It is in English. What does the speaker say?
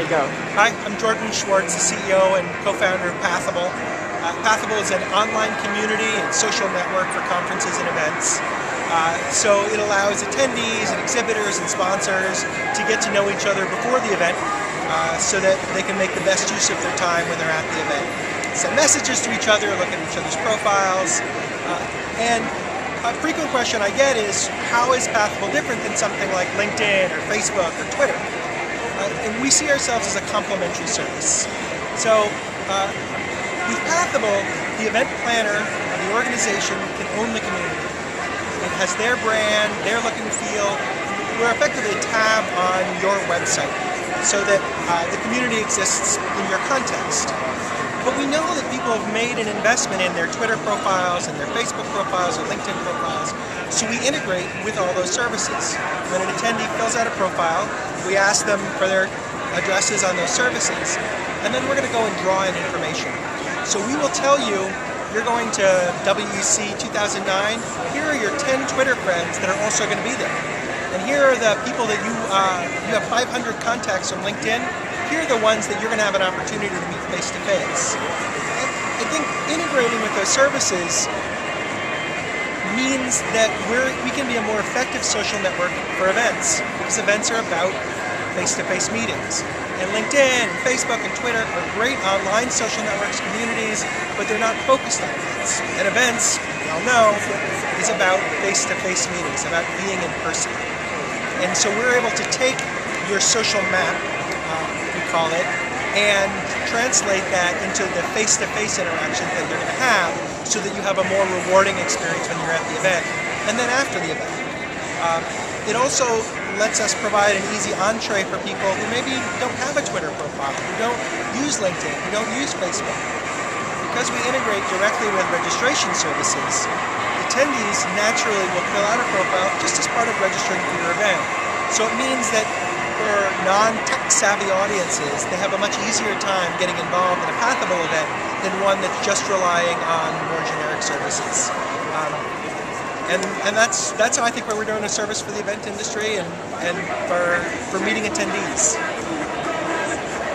Okay, go. Hi, I'm Jordan Schwartz, the CEO and co-founder of Pathable. Pathable is an online community and social network for conferences and events. So it allows attendees and exhibitors and sponsors to get to know each other before the event so that they can make the best use of their time when they're at the event. Send messages to each other, look at each other's profiles, and a frequent question I get is, how is Pathable different than something like LinkedIn or Facebook or Twitter? And we see ourselves as a complementary service. So with Pathable, the event planner and the organization can own the community. It has their brand, their look and feel. We're effectively a tab on your website so that the community exists in your context. But we know that people have made an investment in their Twitter profiles and their Facebook profiles or LinkedIn profiles, so we integrate with all those services. When an attendee fills out a profile, we ask them for their addresses on those services, and then we're going to go and draw in information. So we will tell you, you're going to WEC 2009, here are your 10 Twitter friends that are also going to be there. And here are the people that you have 500 contacts from LinkedIn. Here are the ones that you're going to have an opportunity to meet face-to-face. I think integrating with those services means that we can be a more effective social network for events, because events are about face-to-face meetings. And LinkedIn, and Facebook, and Twitter are great online social networks, communities, but they're not focused on events. And events, we all know, is about face-to-face meetings, about being in person. And so we're able to take your social map, we call it, and translate that into the face-to-face interactions that you're going to have so that you have a more rewarding experience when you're at the event and then after the event. It also lets us provide an easy entree for people who maybe don't have a Twitter profile, who don't use LinkedIn, who don't use Facebook. Because we integrate directly with registration services, attendees naturally will fill out a profile just as part of registering for your event. So it means that for non-tech savvy audiences, they have a much easier time getting involved in a Pathable event than one that's just relying on more generic services. And that's how I think we're doing a service for the event industry and for meeting attendees.